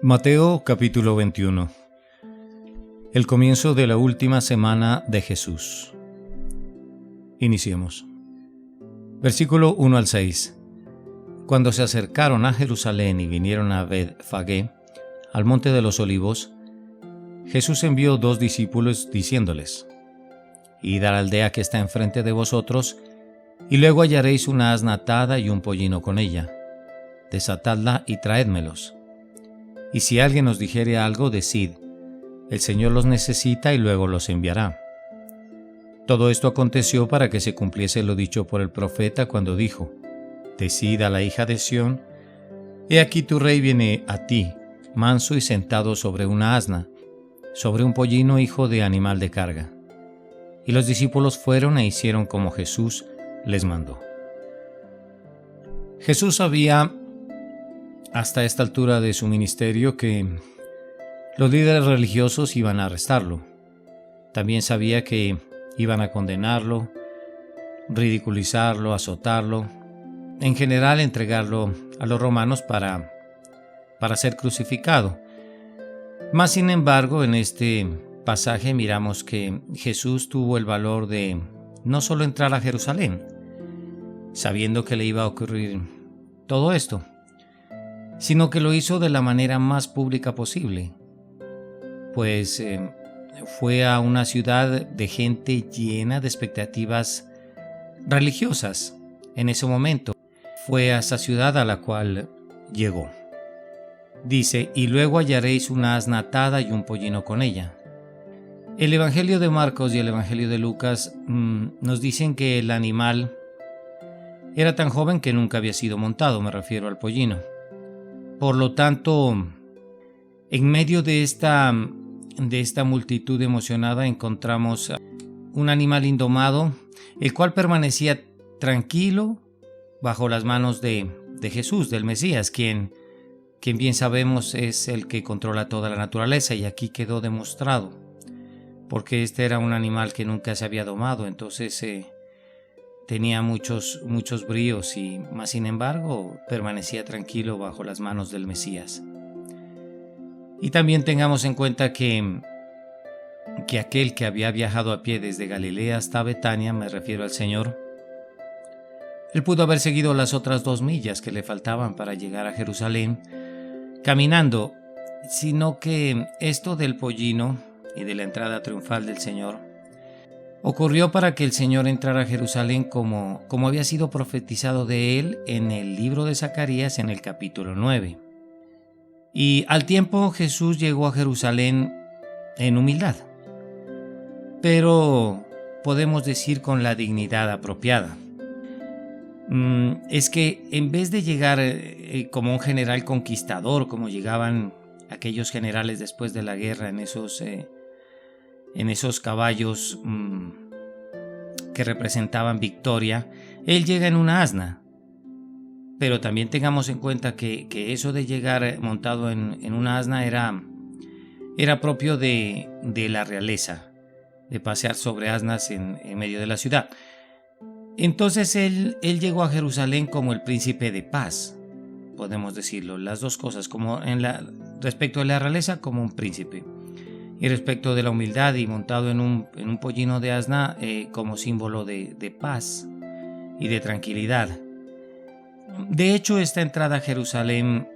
Mateo capítulo 21. El comienzo de la última semana de Jesús. Iniciemos. Versículo 1 al 6. Cuando se acercaron a Jerusalén y vinieron a Betfagé, al monte de los olivos, Jesús envió 2 discípulos diciéndoles: Id a la aldea que está enfrente de vosotros, y luego hallaréis una asna atada y un pollino con ella. Desatadla y traédmelos. Y si alguien os dijere algo, decid: el Señor los necesita y luego los enviará. Todo esto aconteció para que se cumpliese lo dicho por el profeta cuando dijo: Decid a la hija de Sión: he aquí tu rey viene a ti, manso y sentado sobre una asna, sobre un pollino hijo de animal de carga. Y los discípulos fueron e hicieron como Jesús les mandó. Jesús sabía hasta esta altura de su ministerio que los líderes religiosos iban a arrestarlo. También sabía que iban a condenarlo, ridiculizarlo, azotarlo, en general entregarlo a los romanos para ser crucificado. Mas sin embargo, en este pasaje miramos que Jesús tuvo el valor de no solo entrar a Jerusalén, sabiendo que le iba a ocurrir todo esto, sino que lo hizo de la manera más pública posible, pues fue a una ciudad de gente llena de expectativas religiosas. En ese momento fue a esa ciudad a la cual llegó. Dice: y luego hallaréis una asna atada y un pollino con ella. El Evangelio de Marcos y el Evangelio de Lucas nos dicen que el animal era tan joven que nunca había sido montado, me refiero al pollino. Por lo tanto, en medio de esta multitud emocionada encontramos un animal indomado, el cual permanecía tranquilo bajo las manos de Jesús, del Mesías, quien bien sabemos es el que controla toda la naturaleza, y aquí quedó demostrado, porque este era un animal que nunca se había domado, entonces tenía muchos bríos y más sin embargo permanecía tranquilo bajo las manos del Mesías. Y también tengamos en cuenta que aquel que había viajado a pie desde Galilea hasta Betania, me refiero al Señor, él pudo haber seguido las otras 2 millas que le faltaban para llegar a Jerusalén caminando, sino que esto del pollino y de la entrada triunfal del Señor ocurrió para que el Señor entrara a Jerusalén como había sido profetizado de él en el libro de Zacarías en el capítulo 9. Y al tiempo Jesús llegó a Jerusalén en humildad, pero podemos decir con la dignidad apropiada. Es que en vez de llegar como un general conquistador, como llegaban aquellos generales después de la guerra en esos caballos que representaban victoria, él llega en una asna. Pero también tengamos en cuenta que eso de llegar montado en una asna era propio de la realeza, de pasear sobre asnas en medio de la ciudad. Entonces él llegó a Jerusalén como el príncipe de paz, podemos decirlo, las dos cosas, como respecto de la realeza como un príncipe, y respecto de la humildad y montado en un pollino de asna como símbolo de paz y de tranquilidad. De hecho, esta entrada a Jerusalén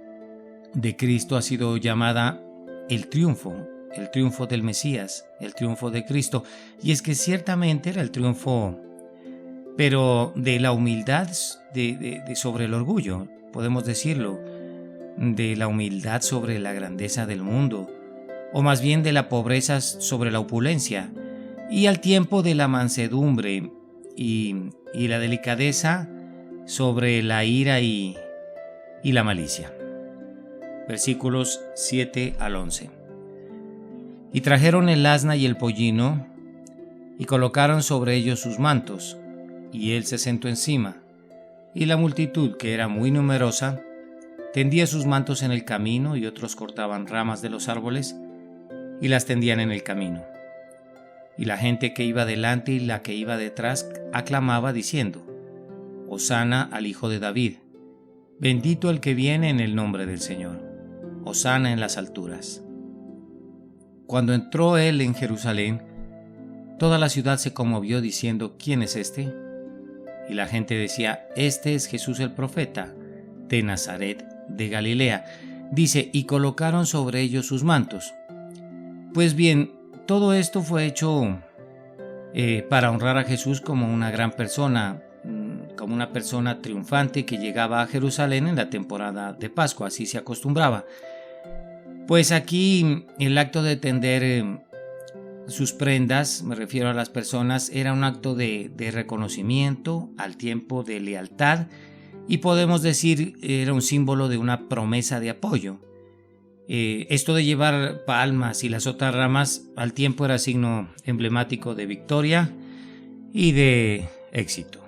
de Cristo ha sido llamada el triunfo del Mesías, el triunfo de Cristo, y es que ciertamente era el triunfo, pero de la humildad sobre el orgullo, podemos decirlo, de la humildad sobre la grandeza del mundo, o más bien de la pobreza sobre la opulencia, y al tiempo de la mansedumbre y la delicadeza sobre la ira y la malicia. Versículos 7 al 11. Y trajeron el asna y el pollino, y colocaron sobre ellos sus mantos, y él se sentó encima, y la multitud, que era muy numerosa, tendía sus mantos en el camino, y otros cortaban ramas de los árboles y las tendían en el camino. Y la gente que iba delante y la que iba detrás aclamaba diciendo: Hosana al Hijo de David, bendito el que viene en el nombre del Señor. Hosana en las alturas. Cuando entró él en Jerusalén, toda la ciudad se conmovió diciendo: ¿Quién es este? Y la gente decía: Este es Jesús el profeta, de Nazaret de Galilea. Dice: y colocaron sobre ellos sus mantos. Pues bien, todo esto fue hecho para honrar a Jesús como una gran persona, como una persona triunfante que llegaba a Jerusalén en la temporada de Pascua, así se acostumbraba. Pues aquí el acto de tender sus prendas, me refiero a las personas, era un acto de reconocimiento, al tiempo de lealtad, y podemos decir era un símbolo de una promesa de apoyo. Esto de llevar palmas y las otras ramas al tiempo era signo emblemático de victoria y de éxito.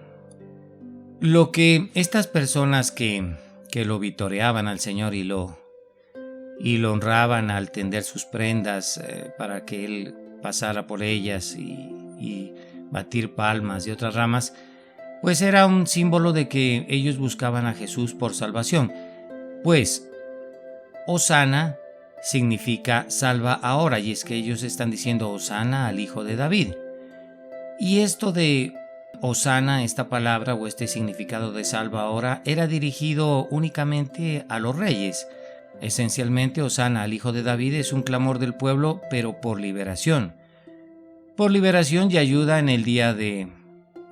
Lo que estas personas que lo vitoreaban al Señor y lo honraban al tender sus prendas para que Él pasara por ellas y batir palmas y otras ramas, pues era un símbolo de que ellos buscaban a Jesús por salvación. Pues Hosana significa salva ahora, y es que ellos están diciendo Hosana al Hijo de David. Y esto de Hosana, esta palabra o este significado de salva ahora, era dirigido únicamente a los reyes. Esencialmente, Hosana al Hijo de David es un clamor del pueblo, pero por liberación. Por liberación y ayuda en el día de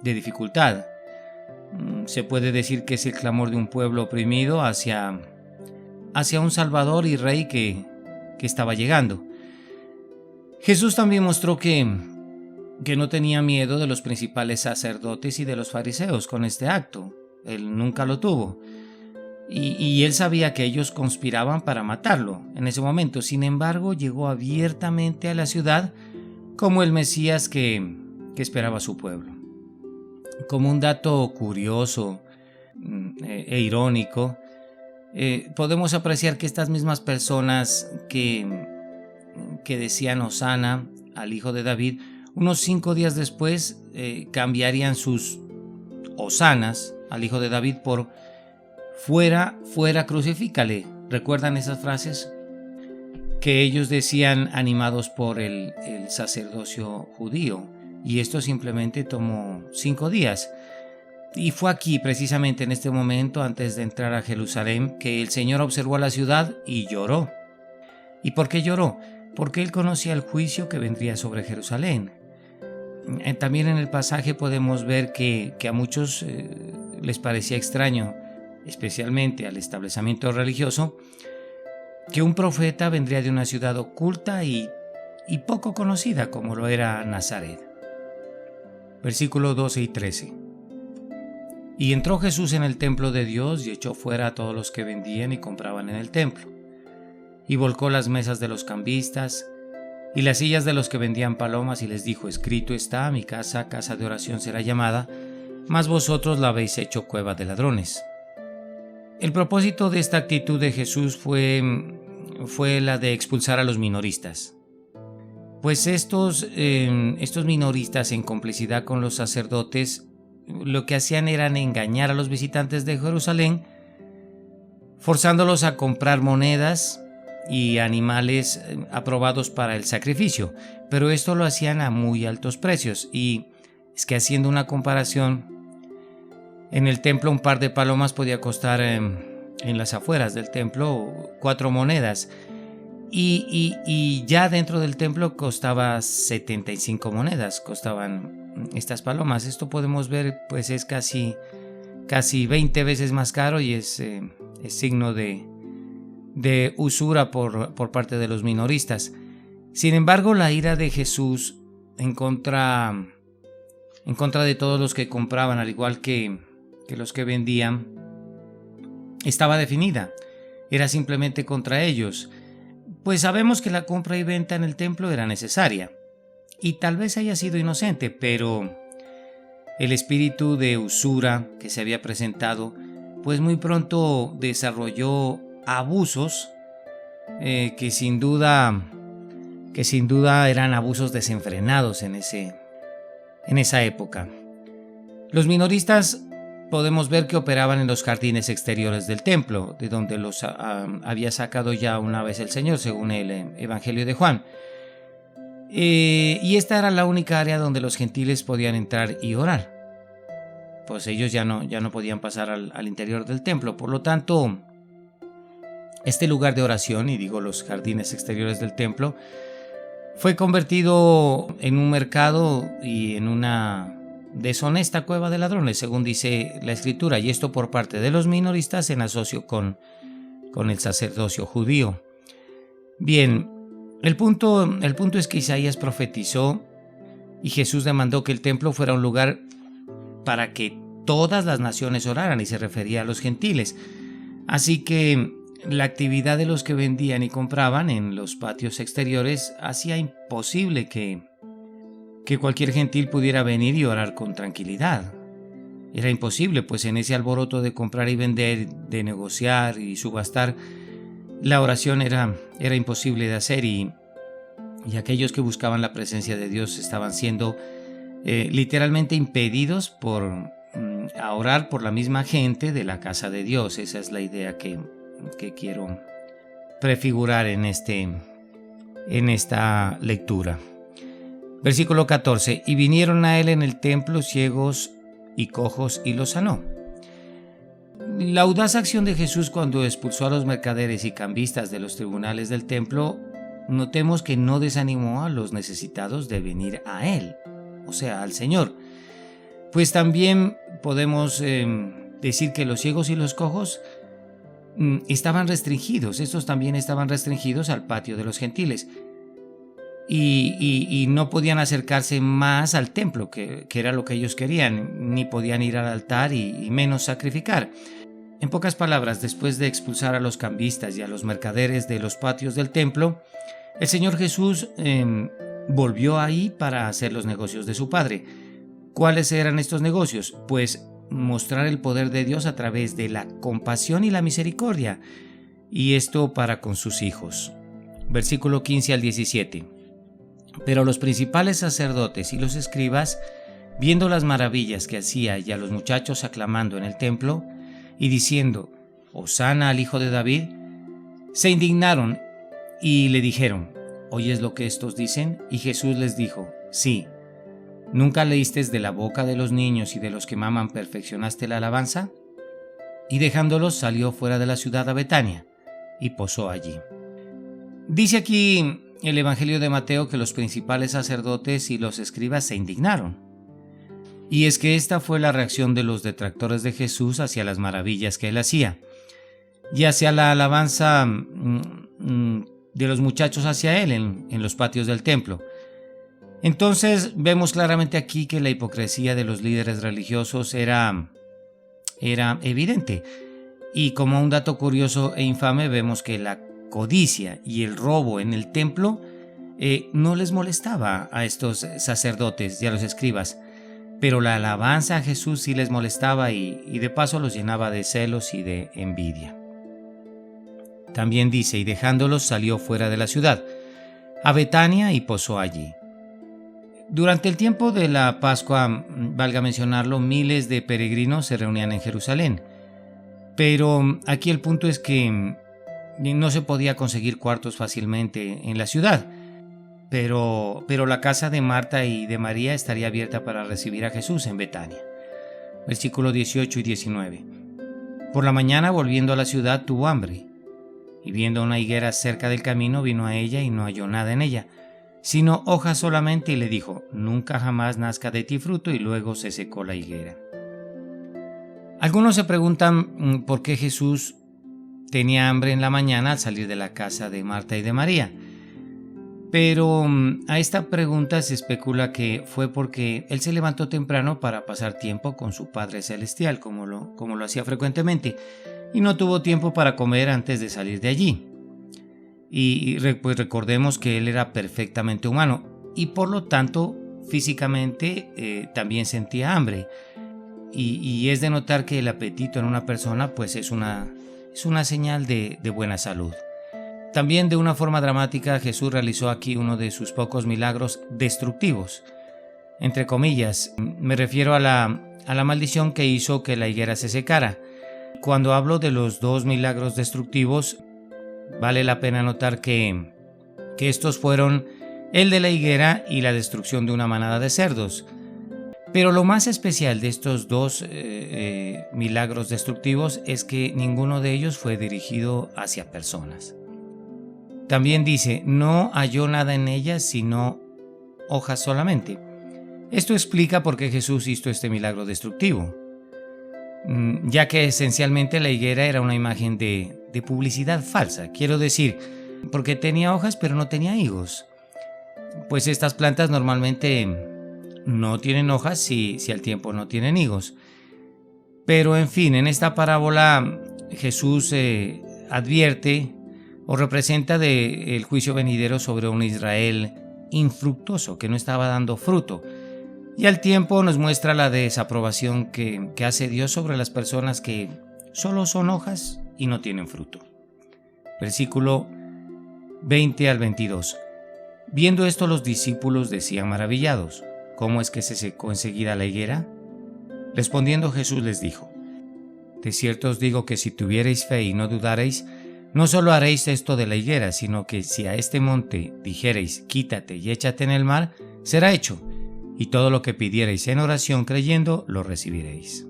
dificultad. Se puede decir que es el clamor de un pueblo oprimido hacia un Salvador y Rey que estaba llegando. Jesús también mostró que no tenía miedo de los principales sacerdotes y de los fariseos con este acto. Él nunca lo tuvo. Y él sabía que ellos conspiraban para matarlo en ese momento. Sin embargo, llegó abiertamente a la ciudad como el Mesías que esperaba su pueblo. Como un dato curioso e irónico, podemos apreciar que estas mismas personas que decían Hosana al Hijo de David, unos 5 días después cambiarían sus hosanas al Hijo de David por fuera, fuera, crucifícale. ¿Recuerdan esas frases? Que ellos decían animados por el sacerdocio judío. Y esto simplemente tomó 5 días. Y fue aquí, precisamente en este momento, antes de entrar a Jerusalén, que el Señor observó a la ciudad y lloró. ¿Y por qué lloró? Porque Él conocía el juicio que vendría sobre Jerusalén. También en el pasaje podemos ver que a muchos les parecía extraño, especialmente al establecimiento religioso, que un profeta vendría de una ciudad oculta y poco conocida como lo era Nazaret. Versículos 12 y 13. Y entró Jesús en el templo de Dios y echó fuera a todos los que vendían y compraban en el templo, y volcó las mesas de los cambistas y las sillas de los que vendían palomas, y les dijo: escrito está, mi casa, casa de oración será llamada, mas vosotros la habéis hecho cueva de ladrones. El propósito de esta actitud de Jesús fue la de expulsar a los minoristas. Pues estos minoristas, en complicidad con los sacerdotes, lo que hacían era engañar a los visitantes de Jerusalén, forzándolos a comprar monedas y animales aprobados para el sacrificio, pero esto lo hacían a muy altos precios. Y es que, haciendo una comparación, en el templo un par de palomas podía costar en las afueras del templo 4 monedas, y ya dentro del templo costaba 75 monedas, costaban estas palomas. Esto podemos ver, pues es casi 20 veces más caro, y es signo de usura por parte de los minoristas. Sin embargo, la ira de Jesús en contra de todos los que compraban, al igual que los que vendían, estaba definida. Era simplemente contra ellos. Pues sabemos que la compra y venta en el templo era necesaria, y tal vez haya sido inocente, pero el espíritu de usura que se había presentado, pues muy pronto desarrolló abusos que sin duda eran abusos desenfrenados en esa época. Los minoristas podemos ver que operaban en los jardines exteriores del templo, de donde los había sacado ya una vez el Señor, según el Evangelio de Juan. Y esta era la única área donde los gentiles podían entrar y orar. Pues ellos ya no podían pasar al interior del templo. Por lo tanto, este lugar de oración, y digo los jardines exteriores del templo, fue convertido en un mercado y en una deshonesta cueva de ladrones, según dice la Escritura, y esto por parte de los minoristas en asocio con el sacerdocio judío. Bien, el punto es que Isaías profetizó y Jesús demandó que el templo fuera un lugar para que todas las naciones oraran, y se refería a los gentiles. Así que la actividad de los que vendían y compraban en los patios exteriores hacía imposible que cualquier gentil pudiera venir y orar con tranquilidad. Era imposible, pues en ese alboroto de comprar y vender, de negociar y subastar, la oración era imposible de hacer, y aquellos que buscaban la presencia de Dios estaban siendo literalmente impedidos a orar por la misma gente de la casa de Dios. Esa es la idea que quiero prefigurar en esta lectura. Versículo 14: y vinieron a él en el templo ciegos y cojos y los sanó. La audaz acción de Jesús cuando expulsó a los mercaderes y cambistas de los tribunales del templo, notemos que no desanimó a los necesitados de venir a él, o sea, al Señor. Pues también podemos decir que los ciegos y los cojos estaban restringidos. Estos también estaban restringidos al patio de los gentiles, y no podían acercarse más al templo, que era lo que ellos querían, ni podían ir al altar y menos sacrificar. En pocas palabras, después de expulsar a los cambistas y a los mercaderes de los patios del templo, el Señor Jesús volvió ahí para hacer los negocios de su Padre. ¿Cuáles eran estos negocios? Pues mostrar el poder de Dios a través de la compasión y la misericordia, y esto para con sus hijos. Versículo 15 al 17. Pero los principales sacerdotes y los escribas, viendo las maravillas que hacía y a los muchachos aclamando en el templo y diciendo: Hosana al Hijo de David, se indignaron y le dijeron: ¿oyes lo que estos dicen? Y Jesús les dijo: sí. ¿Nunca leíste de la boca de los niños y de los que maman perfeccionaste la alabanza? Y dejándolos salió fuera de la ciudad a Betania y posó allí. Dice aquí el Evangelio de Mateo que los principales sacerdotes y los escribas se indignaron. Y es que esta fue la reacción de los detractores de Jesús hacia las maravillas que él hacía, y hacia la alabanza de los muchachos hacia él en los patios del templo. Entonces vemos claramente aquí que la hipocresía de los líderes religiosos era evidente. Y como un dato curioso e infame, vemos que la codicia y el robo en el templo no les molestaba a estos sacerdotes y a los escribas, pero la alabanza a Jesús sí les molestaba, y de paso los llenaba de celos y de envidia. También dice: y dejándolos salió fuera de la ciudad, a Betania, y posó allí. Durante el tiempo de la Pascua, valga mencionarlo, miles de peregrinos se reunían en Jerusalén. Pero aquí el punto es que no se podía conseguir cuartos fácilmente en la ciudad. Pero la casa de Marta y de María estaría abierta para recibir a Jesús en Betania. Versículos 18 y 19. Por la mañana, volviendo a la ciudad, tuvo hambre, y viendo una higuera cerca del camino, vino a ella y no halló nada en ella, sino hojas solamente, y le dijo: nunca jamás nazca de ti fruto, y luego se secó la higuera. Algunos se preguntan por qué Jesús tenía hambre en la mañana al salir de la casa de Marta y de María. Pero a esta pregunta se especula que fue porque él se levantó temprano para pasar tiempo con su Padre Celestial, como lo hacía frecuentemente, y no tuvo tiempo para comer antes de salir de allí. Pues recordemos que él era perfectamente humano, y por lo tanto físicamente también sentía hambre. Y es de notar que el apetito en una persona pues es una señal de buena salud. También, de una forma dramática, Jesús realizó aquí uno de sus pocos milagros destructivos. entre comillas. Me refiero a la maldición que hizo que la higuera se secara. Cuando hablo de los 2 milagros destructivos, vale la pena notar que estos fueron el de la higuera y la destrucción de una manada de cerdos. Pero lo más especial de estos 2 milagros destructivos es que ninguno de ellos fue dirigido hacia personas. También dice, no halló nada en ellas sino hojas solamente. Esto explica por qué Jesús hizo este milagro destructivo, ya que esencialmente la higuera era una imagen de publicidad falsa. Quiero decir, porque tenía hojas pero no tenía higos. Pues estas plantas normalmente no tienen hojas si al tiempo no tienen higos. Pero en fin, en esta parábola Jesús advierte o representa el juicio venidero sobre un Israel infructuoso, que no estaba dando fruto. Y al tiempo nos muestra la desaprobación que hace Dios sobre las personas que solo son hojas y no tienen fruto. Versículo 20 al 22. Viendo esto, los discípulos decían maravillados, ¿cómo es que se secó enseguida la higuera? Respondiendo Jesús les dijo, de cierto os digo que si tuviereis fe y no dudareis, no solo haréis esto de la higuera, sino que si a este monte dijereis, quítate y échate en el mar, será hecho, y todo lo que pidiereis en oración creyendo, lo recibiréis.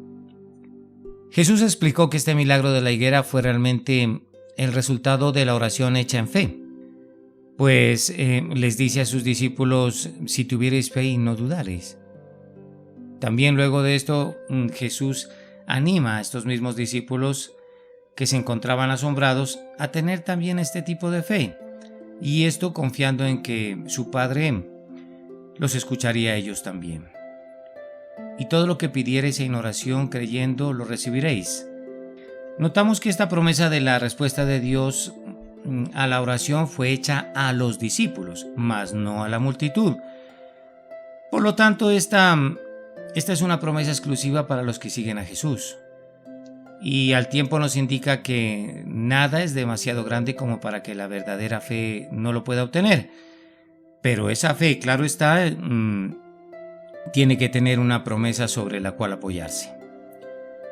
Jesús explicó que este milagro de la higuera fue realmente el resultado de la oración hecha en fe. Pues les dice a sus discípulos, si tuviereis fe y no dudareis. También luego de esto, Jesús anima a estos mismos discípulos que se encontraban asombrados a tener también este tipo de fe, y esto confiando en que su Padre los escucharía a ellos también. Y todo lo que pidiereis en oración creyendo lo recibiréis. Notamos que esta promesa de la respuesta de Dios a la oración fue hecha a los discípulos, mas no a la multitud. Por lo tanto, esta es una promesa exclusiva para los que siguen a Jesús. Y al tiempo nos indica que nada es demasiado grande como para que la verdadera fe no lo pueda obtener. Pero esa fe, claro está, tiene que tener una promesa sobre la cual apoyarse.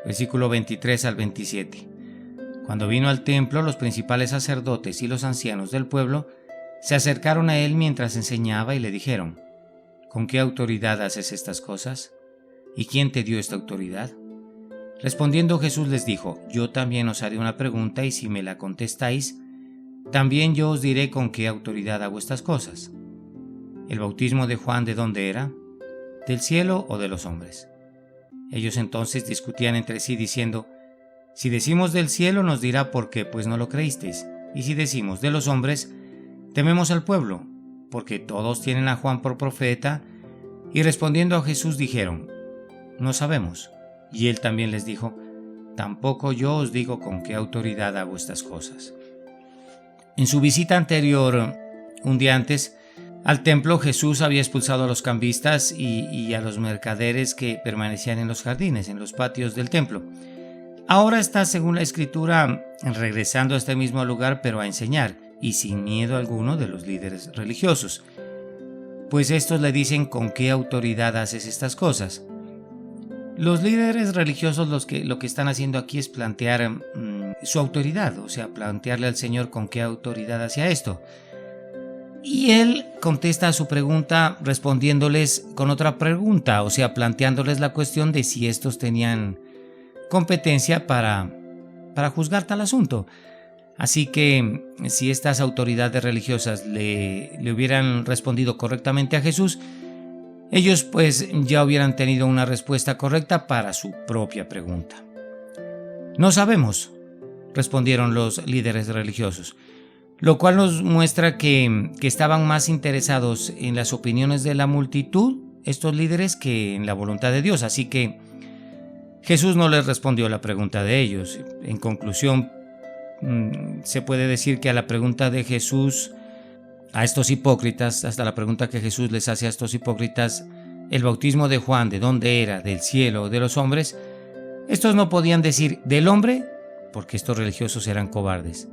Versículo 23 al 27. Cuando vino al templo, los principales sacerdotes y los ancianos del pueblo se acercaron a él mientras enseñaba y le dijeron, ¿con qué autoridad haces estas cosas? ¿Y quién te dio esta autoridad? Respondiendo Jesús les dijo, yo también os haré una pregunta y si me la contestáis, también yo os diré con qué autoridad hago estas cosas. ¿El bautismo de Juan de dónde era? ¿Del cielo o de los hombres? Ellos entonces discutían entre sí diciendo, si decimos del cielo nos dirá por qué pues no lo creísteis, y si decimos de los hombres, tememos al pueblo, porque todos tienen a Juan por profeta. Y respondiendo a Jesús dijeron, no sabemos. Y él también les dijo, tampoco yo os digo con qué autoridad hago estas cosas. En su visita anterior, un día antes, al templo, Jesús había expulsado a los cambistas y a los mercaderes que permanecían en los jardines, en los patios del templo. Ahora está, según la Escritura, regresando a este mismo lugar, pero a enseñar, y sin miedo alguno de los líderes religiosos. Pues estos le dicen con qué autoridad haces estas cosas. Los líderes religiosos lo que están haciendo aquí es plantear su autoridad, o sea, plantearle al Señor con qué autoridad hacía esto. Y él contesta a su pregunta respondiéndoles con otra pregunta, o sea, planteándoles la cuestión de si estos tenían competencia para juzgar tal asunto. Así que si estas autoridades religiosas le hubieran respondido correctamente a Jesús, ellos pues ya hubieran tenido una respuesta correcta para su propia pregunta. No sabemos, respondieron los líderes religiosos, lo cual nos muestra que estaban más interesados en las opiniones de la multitud, estos líderes, que en la voluntad de Dios. Así que Jesús no les respondió la pregunta de ellos. En conclusión, se puede decir que a la pregunta de Jesús a estos hipócritas, hasta la pregunta que Jesús les hace a estos hipócritas, el bautismo de Juan, ¿de dónde era? ¿Del cielo o de los hombres? Estos no podían decir del hombre, porque estos religiosos eran cobardes,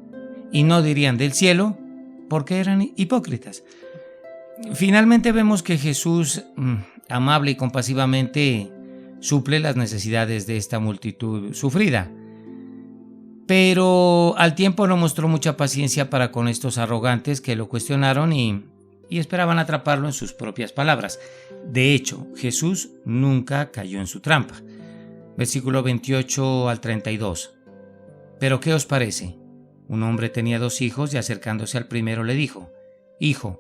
y no dirían del cielo, porque eran hipócritas. Finalmente vemos que Jesús amable y compasivamente suple las necesidades de esta multitud sufrida. Pero al tiempo no mostró mucha paciencia para con estos arrogantes que lo cuestionaron y esperaban atraparlo en sus propias palabras. De hecho, Jesús nunca cayó en su trampa. Versículo 28 al 32. ¿Pero qué os parece? Un hombre tenía 2 hijos y acercándose al primero le dijo: Hijo,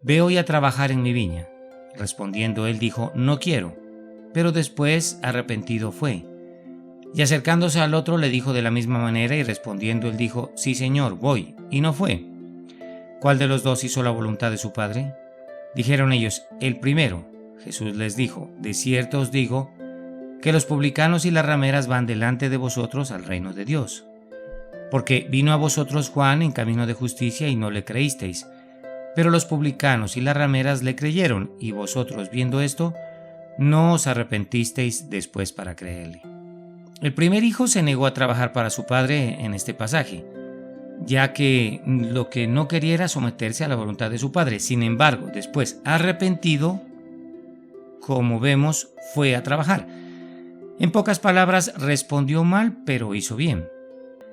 ve hoy a trabajar en mi viña. Respondiendo él dijo: No quiero. Pero después arrepentido fue. Y acercándose al otro le dijo de la misma manera, y respondiendo él dijo: Sí, Señor, voy. Y no fue. ¿Cuál de los 2 hizo la voluntad de su padre? Dijeron ellos: El primero. Jesús les dijo: De cierto os digo que los publicanos y las rameras van delante de vosotros al reino de Dios. Porque vino a vosotros Juan en camino de justicia y no le creísteis, pero los publicanos y las rameras le creyeron, y vosotros, viendo esto, no os arrepentisteis después para creerle. El primer hijo se negó a trabajar para su padre en este pasaje, ya que lo que no quería era someterse a la voluntad de su padre. Sin embargo, después, arrepentido, como vemos, fue a trabajar. En pocas palabras, respondió mal, pero hizo bien.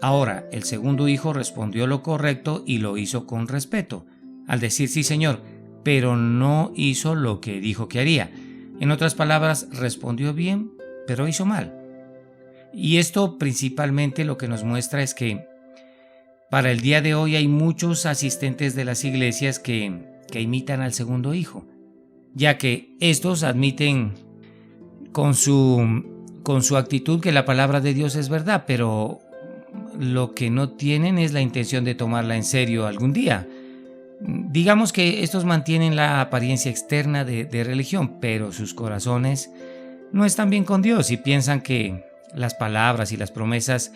Ahora, el segundo hijo respondió lo correcto y lo hizo con respeto, al decir sí, Señor, pero no hizo lo que dijo que haría. En otras palabras, respondió bien, pero hizo mal. Y esto principalmente lo que nos muestra es que para el día de hoy hay muchos asistentes de las iglesias que imitan al segundo hijo, ya que estos admiten con su actitud que la palabra de Dios es verdad, pero lo que no tienen es la intención de tomarla en serio algún día. Digamos que estos mantienen la apariencia externa de religión, pero sus corazones no están bien con Dios y piensan que las palabras y las promesas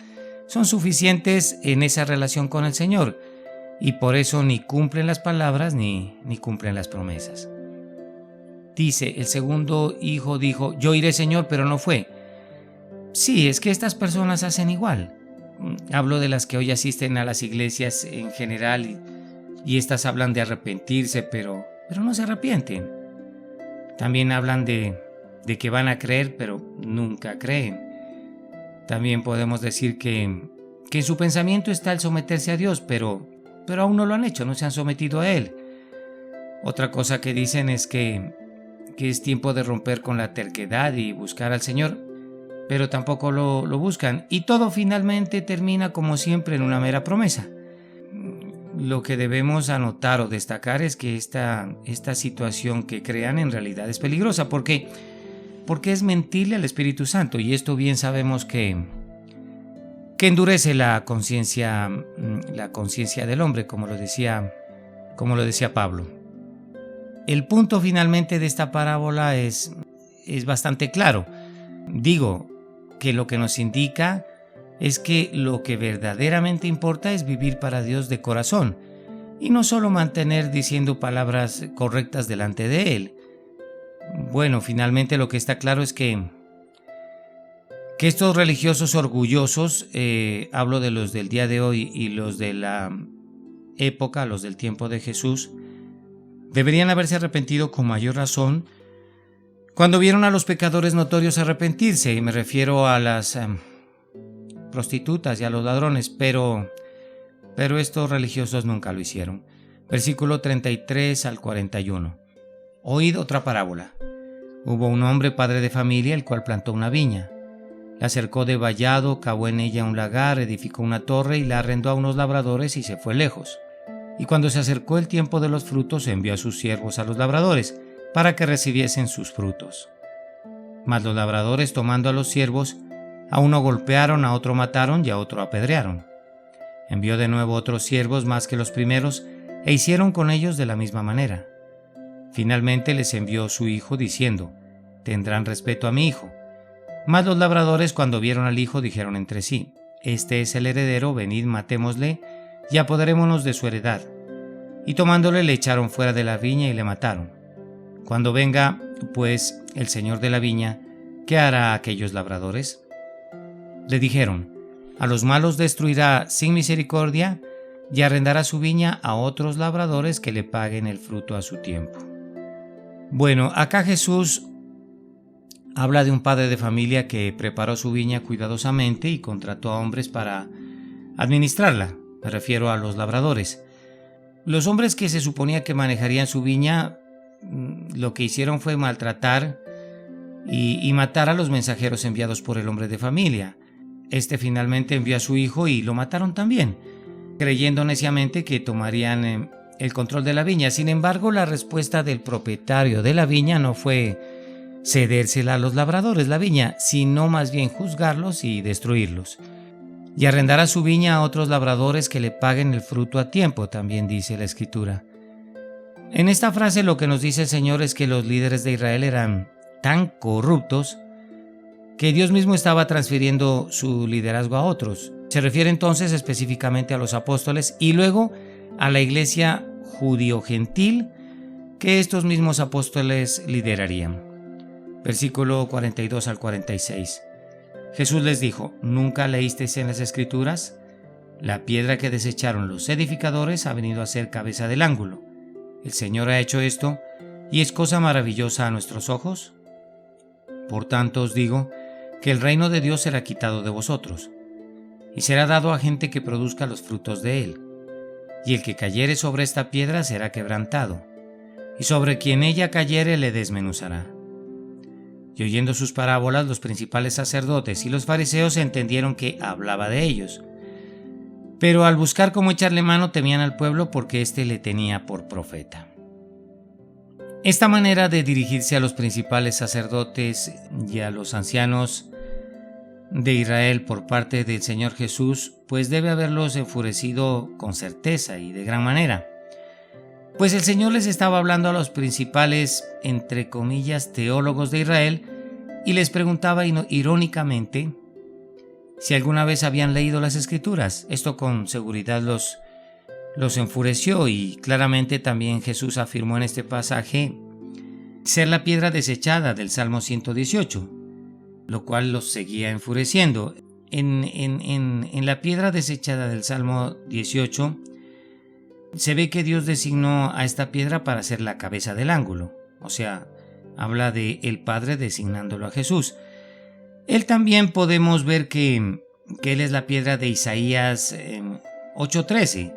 son suficientes en esa relación con el Señor, y por eso ni cumplen las palabras ni cumplen las promesas. Dice, el segundo hijo dijo: Yo iré, Señor, pero no fue. Sí, es que estas personas hacen igual. Hablo de las que hoy asisten a las iglesias en general y estas hablan de arrepentirse, pero no se arrepienten. También hablan de que van a creer, pero nunca creen. También podemos decir que en su pensamiento está el someterse a Dios, pero aún no lo han hecho, no se han sometido a Él. Otra cosa que dicen es que es tiempo de romper con la terquedad y buscar al Señor, pero tampoco lo buscan. Y todo finalmente termina, como siempre, en una mera promesa. Lo que debemos anotar o destacar es que esta situación que crean en realidad es peligrosa, porque es mentirle al Espíritu Santo, y esto bien sabemos que endurece la conciencia del hombre, como lo decía Pablo. El punto finalmente de esta parábola es bastante claro. Digo que lo que nos indica es que lo que verdaderamente importa es vivir para Dios de corazón, y no solo mantener diciendo palabras correctas delante de Él. Bueno, finalmente lo que está claro es que estos religiosos orgullosos, hablo de los del día de hoy y los de la época, los del tiempo de Jesús, deberían haberse arrepentido con mayor razón cuando vieron a los pecadores notorios arrepentirse, y me refiero a las prostitutas y a los ladrones, pero estos religiosos nunca lo hicieron. Versículo 33 al 41. Oíd otra parábola. Hubo un hombre padre de familia, el cual plantó una viña. La cercó de vallado, cavó en ella un lagar, edificó una torre y la arrendó a unos labradores y se fue lejos. Y cuando se acercó el tiempo de los frutos, envió a sus siervos a los labradores, para que recibiesen sus frutos. Mas los labradores, tomando a los siervos, a uno golpearon, a otro mataron y a otro apedrearon. Envió de nuevo otros siervos más que los primeros, e hicieron con ellos de la misma manera. Finalmente les envió su hijo, diciendo: Tendrán respeto a mi hijo. Mas los labradores, cuando vieron al hijo, dijeron entre sí: Este es el heredero, venid, matémosle, y apoderémonos de su heredad. Y tomándole, le echaron fuera de la viña y le mataron. Cuando venga, pues, el señor de la viña, ¿qué hará a aquellos labradores? Le dijeron: A los malos destruirá sin misericordia, y arrendará su viña a otros labradores que le paguen el fruto a su tiempo. Bueno, acá Jesús habla de un padre de familia que preparó su viña cuidadosamente y contrató a hombres para administrarla. Me refiero a los labradores. Los hombres que se suponía que manejarían su viña, lo que hicieron fue maltratar y matar a los mensajeros enviados por el hombre de familia. Este finalmente envió a su hijo y lo mataron también, creyendo neciamente que tomarían el control de la viña. Sin embargo, la respuesta del propietario de la viña no fue cedérsela a los labradores la viña, sino más bien juzgarlos y destruirlos. Y arrendará su viña a otros labradores que le paguen el fruto a tiempo, también dice la Escritura. En esta frase lo que nos dice el Señor es que los líderes de Israel eran tan corruptos que Dios mismo estaba transfiriendo su liderazgo a otros. Se refiere entonces específicamente a los apóstoles y luego a la iglesia judío-gentil que estos mismos apóstoles liderarían. Versículo 42 al 46. Jesús les dijo: ¿Nunca leísteis en las Escrituras? La piedra que desecharon los edificadores ha venido a ser cabeza del ángulo. El Señor ha hecho esto, y es cosa maravillosa a nuestros ojos. Por tanto os digo que el reino de Dios será quitado de vosotros, y será dado a gente que produzca los frutos de él. Y el que cayere sobre esta piedra será quebrantado, y sobre quien ella cayere le desmenuzará. Y oyendo sus parábolas, los principales sacerdotes y los fariseos entendieron que hablaba de ellos. Pero al buscar cómo echarle mano temían al pueblo porque éste le tenía por profeta. Esta manera de dirigirse a los principales sacerdotes y a los ancianos de Israel por parte del Señor Jesús, pues debe haberlos enfurecido con certeza y de gran manera. Pues el Señor les estaba hablando a los principales, entre comillas, teólogos de Israel y les preguntaba irónicamente si alguna vez habían leído las Escrituras. Esto con seguridad los enfureció y claramente también Jesús afirmó en este pasaje ser la piedra desechada del Salmo 118, lo cual los seguía enfureciendo. En la piedra desechada del Salmo 18 se ve que Dios designó a esta piedra para ser la cabeza del ángulo, o sea, habla de el Padre designándolo a Jesús. Él también podemos ver que Él es la piedra de Isaías 8:13,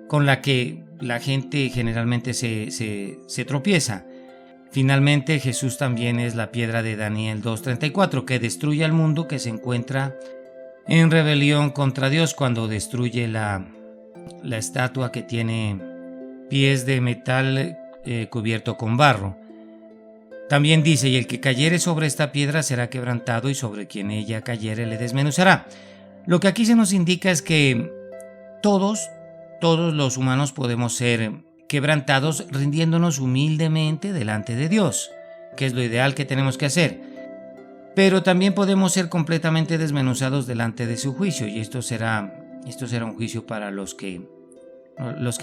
con la que la gente generalmente se tropieza. Finalmente, Jesús también es la piedra de Daniel 2:34, que destruye al mundo que se encuentra en rebelión contra Dios cuando destruye la estatua que tiene pies de metal cubierto con barro. También dice: y el que cayere sobre esta piedra será quebrantado, y sobre quien ella cayere le desmenuzará. Lo que aquí se nos indica es que todos los humanos podemos ser quebrantados rindiéndonos humildemente delante de Dios, que es lo ideal que tenemos que hacer. Pero también podemos ser completamente desmenuzados delante de su juicio, y esto será un juicio para los que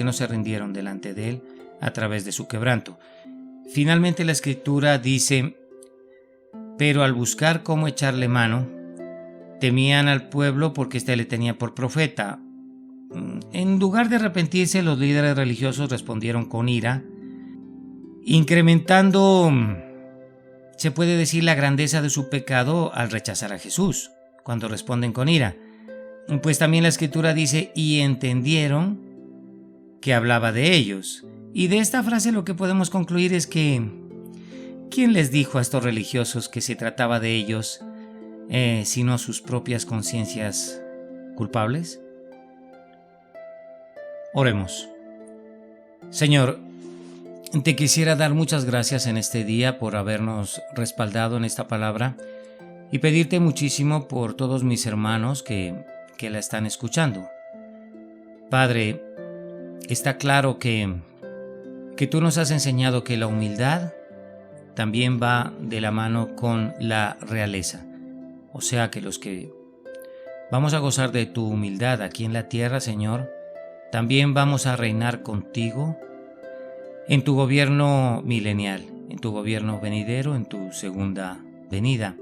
no se rindieron delante de Él a través de su quebranto. Finalmente la Escritura dice: pero al buscar cómo echarle mano, temían al pueblo porque éste le tenía por profeta. En lugar de arrepentirse, los líderes religiosos respondieron con ira, incrementando, se puede decir, la grandeza de su pecado al rechazar a Jesús, cuando responden con ira. Pues también la Escritura dice: y entendieron que hablaba de ellos. Y de esta frase lo que podemos concluir es que ¿quién les dijo a estos religiosos que se trataba de ellos, sino sus propias conciencias culpables? Oremos. Señor, te quisiera dar muchas gracias en este día por habernos respaldado en esta palabra y pedirte muchísimo por todos mis hermanos que la están escuchando. Padre, está claro que tú nos has enseñado que la humildad también va de la mano con la realeza. O sea que los que vamos a gozar de tu humildad aquí en la tierra, Señor, también vamos a reinar contigo en tu gobierno milenial, en tu gobierno venidero, en tu segunda venida.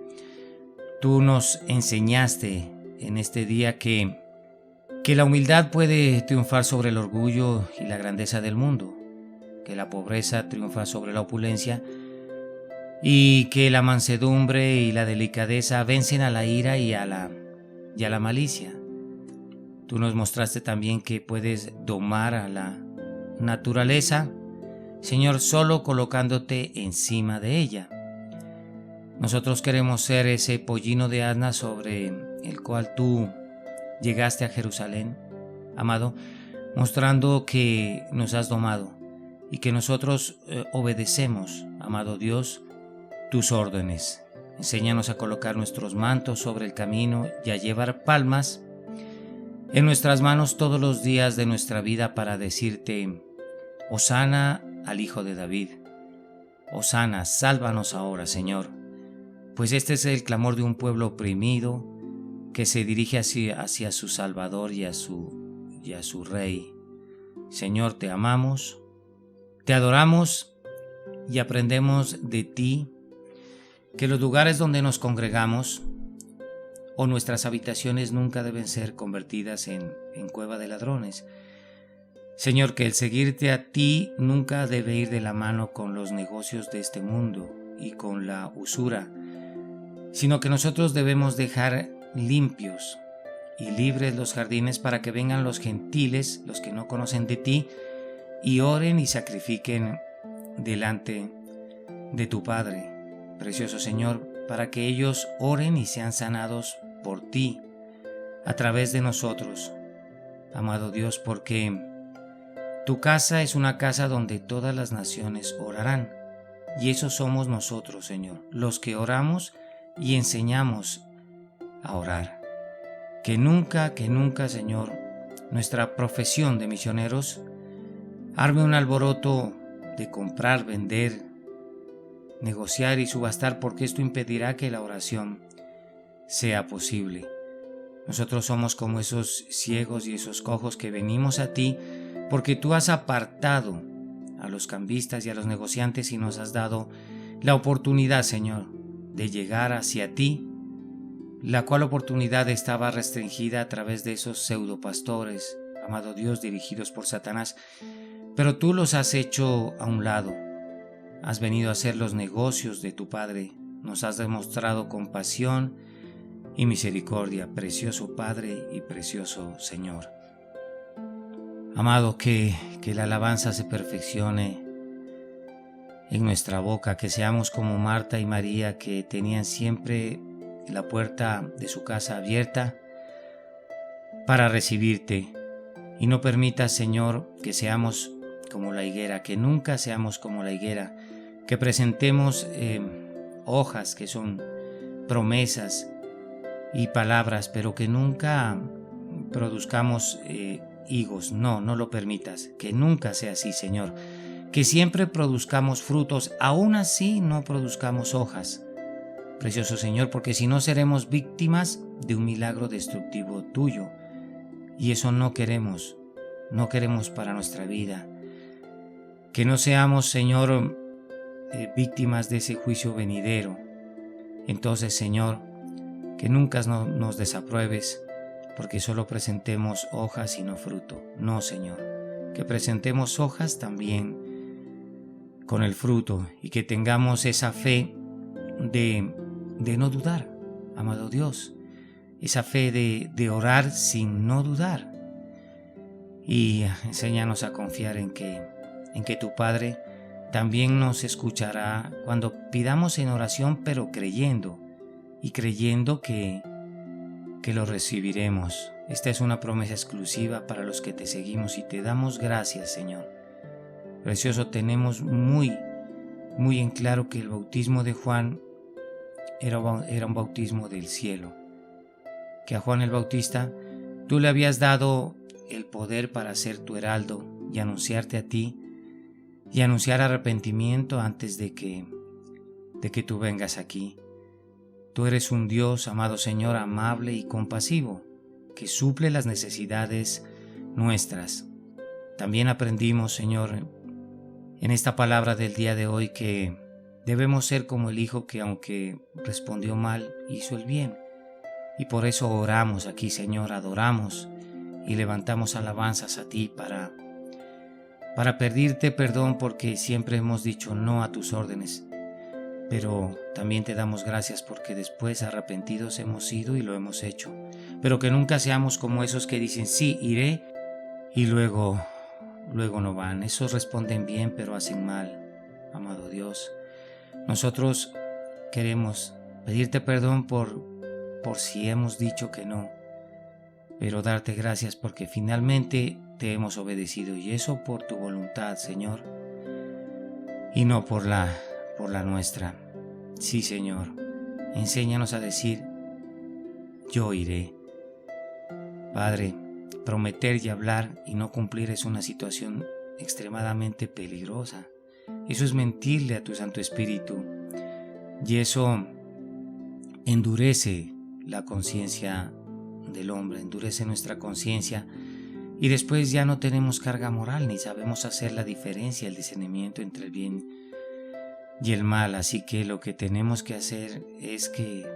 Tú nos enseñaste en este día que la humildad puede triunfar sobre el orgullo y la grandeza del mundo, que la pobreza triunfa sobre la opulencia, y que la mansedumbre y la delicadeza vencen a la ira y a la malicia. Tú nos mostraste también que puedes domar a la naturaleza, Señor, solo colocándote encima de ella. Nosotros queremos ser ese pollino de asna sobre el cual tú llegaste a Jerusalén, amado, mostrando que nos has domado y que nosotros obedecemos, amado Dios, tus órdenes. Enséñanos a colocar nuestros mantos sobre el camino y a llevar palmas en nuestras manos todos los días de nuestra vida para decirte: Hosana al Hijo de David. Hosana, sálvanos ahora, Señor. Pues este es el clamor de un pueblo oprimido que se dirige hacia su Salvador y a su Rey. Señor, te amamos, te adoramos y aprendemos de ti que los lugares donde nos congregamos o nuestras habitaciones nunca deben ser convertidas en cueva de ladrones. Señor, que el seguirte a ti nunca debe ir de la mano con los negocios de este mundo y con la usura, sino que nosotros debemos dejar limpios y libres los jardines para que vengan los gentiles, los que no conocen de ti, y oren y sacrifiquen delante de tu Padre, precioso Señor, para que ellos oren y sean sanados por ti, a través de nosotros, amado Dios, porque tu casa es una casa donde todas las naciones orarán, y eso somos nosotros, Señor, los que oramos y enseñamos a orar. Que nunca, Señor, nuestra profesión de misioneros arme un alboroto de comprar, vender, negociar y subastar, porque esto impedirá que la oración sea posible. Nosotros somos como esos ciegos y esos cojos que venimos a ti porque tú has apartado a los cambistas y a los negociantes y nos has dado la oportunidad, Señor, de llegar hacia ti, la cual oportunidad estaba restringida a través de esos pseudopastores, amado Dios, dirigidos por Satanás, pero tú los has hecho a un lado. Has venido a hacer los negocios de tu Padre, nos has demostrado compasión y misericordia, precioso Padre y precioso Señor. Amado, que la alabanza se perfeccione en nuestra boca, que seamos como Marta y María, que tenían siempre la puerta de su casa abierta para recibirte, y no permitas, Señor, que seamos como la higuera, que nunca seamos como la higuera, que presentemos hojas que son promesas y palabras, pero que nunca produzcamos higos. No lo permitas, que nunca sea así, Señor, que siempre produzcamos frutos, aún así no produzcamos hojas, precioso Señor, porque si no seremos víctimas de un milagro destructivo tuyo, y eso no queremos para nuestra vida. Que no seamos, Señor, víctimas de ese juicio venidero. Entonces, Señor, que nunca nos desapruebes, porque solo presentemos hojas y no fruto. No, Señor, que presentemos hojas también con el fruto, y que tengamos esa fe de no dudar, amado Dios, esa fe de orar sin no dudar, y enséñanos a confiar en que tu Padre también nos escuchará cuando pidamos en oración, pero creyendo que lo recibiremos. Esta es una promesa exclusiva para los que te seguimos y te damos gracias, Señor. Precioso, tenemos muy en claro que el bautismo de Juan era un bautismo del cielo, que a Juan el Bautista tú le habías dado el poder para ser tu heraldo y anunciarte a ti y anunciar arrepentimiento antes de que tú vengas aquí. Tú eres un Dios, amado Señor, amable y compasivo, que suple las necesidades nuestras. También aprendimos, Señor, en esta palabra del día de hoy, que debemos ser como el hijo que, aunque respondió mal, hizo el bien. Y por eso oramos aquí, Señor, adoramos y levantamos alabanzas a ti para pedirte perdón, porque siempre hemos dicho no a tus órdenes. pero también te damos gracias porque después arrepentidos hemos ido y lo hemos hecho. Pero que nunca seamos como esos que dicen sí, iré y luego no van. Esos responden bien pero hacen mal, amado Dios. Nosotros queremos pedirte perdón por si hemos dicho que no, pero darte gracias porque finalmente te hemos obedecido, y eso por tu voluntad, Señor, y no por la nuestra. Sí, Señor, enséñanos a decir, yo iré. Padre, prometer y hablar y no cumplir es una situación extremadamente peligrosa. Eso es mentirle a tu Santo Espíritu, y eso endurece la conciencia del hombre, endurece nuestra conciencia, y después ya no tenemos carga moral ni sabemos hacer la diferencia, el discernimiento entre el bien y el mal. Así que lo que tenemos que hacer es que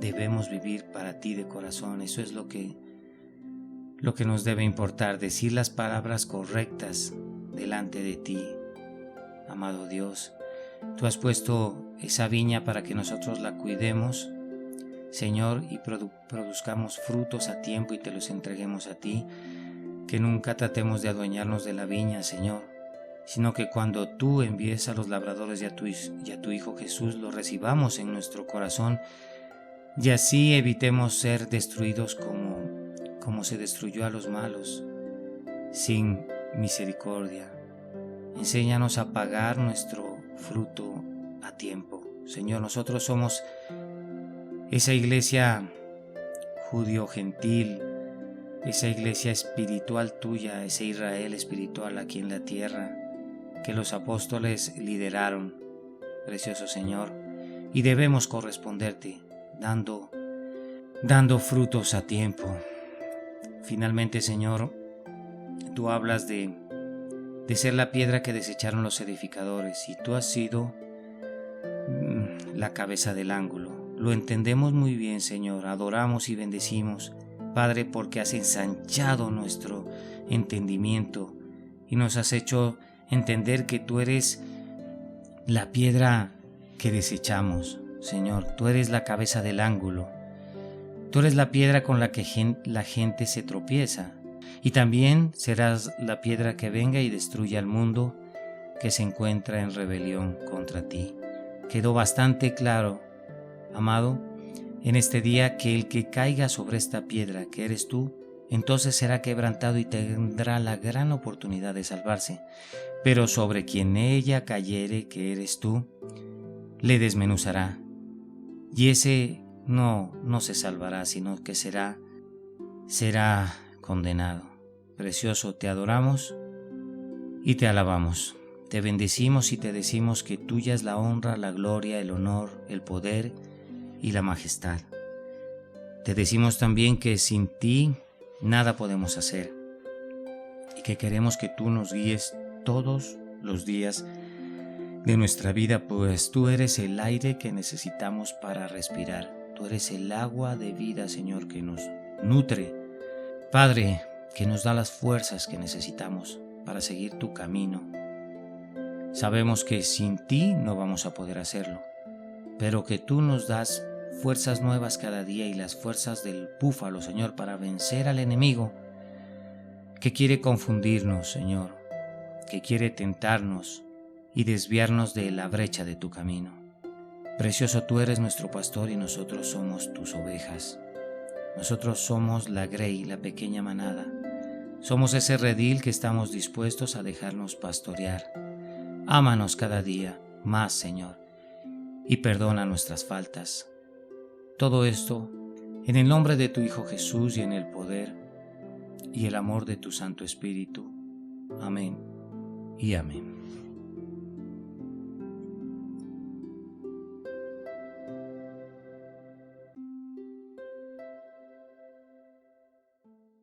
debemos vivir para ti de corazón. Eso es lo que nos debe importar, decir las palabras correctas delante de ti, amado Dios. Tú has puesto esa viña para que nosotros la cuidemos, Señor, y produzcamos frutos a tiempo y te los entreguemos a ti. Que nunca tratemos de adueñarnos de la viña, Señor, sino que cuando tú envíes a los labradores y a tu Hijo Jesús, los recibamos en nuestro corazón, y así evitemos ser destruidos como se destruyó a los malos, sin misericordia. Enséñanos a pagar nuestro fruto a tiempo. Señor, nosotros somos esa iglesia judío-gentil, esa iglesia espiritual tuya, ese Israel espiritual aquí en la tierra, que los apóstoles lideraron, precioso Señor, y debemos corresponderte, dando frutos a tiempo. Finalmente, Señor, tú hablas de ser la piedra que desecharon los edificadores, y tú has sido la cabeza del ángulo. Lo entendemos muy bien, Señor, adoramos y bendecimos, Padre, porque has ensanchado nuestro entendimiento y nos has hecho entender que tú eres la piedra que desechamos, Señor. Tú eres la cabeza del ángulo. Tú eres la piedra con la que la gente se tropieza. Y también serás la piedra que venga y destruya al mundo que se encuentra en rebelión contra ti. Quedó bastante claro, amado, en este día, que el que caiga sobre esta piedra, que eres tú, entonces será quebrantado y tendrá la gran oportunidad de salvarse. Pero sobre quien ella cayere, que eres tú, le desmenuzará. Y ese no se salvará, sino que será condenado. Precioso, te adoramos y te alabamos. Te bendecimos y te decimos que tuya es la honra, la gloria, el honor, el poder y la majestad. Te decimos también que sin ti nada podemos hacer, y que queremos que tú nos guíes todos los días de nuestra vida, pues tú eres el aire que necesitamos para respirar. Tú eres el agua de vida, Señor, que nos nutre. Padre, que nos da las fuerzas que necesitamos para seguir tu camino. Sabemos que sin ti no vamos a poder hacerlo, pero que tú nos das fuerzas nuevas cada día, y las fuerzas del búfalo, Señor, para vencer al enemigo que quiere confundirnos, Señor, que quiere tentarnos y desviarnos de la brecha de tu camino. Precioso, tú eres nuestro pastor y nosotros somos tus ovejas. Nosotros somos la grey, la pequeña manada. Somos ese redil que estamos dispuestos a dejarnos pastorear. Ámanos cada día más, Señor, y perdona nuestras faltas. Todo esto en el nombre de tu Hijo Jesús y en el poder y el amor de tu Santo Espíritu. Amén y amén.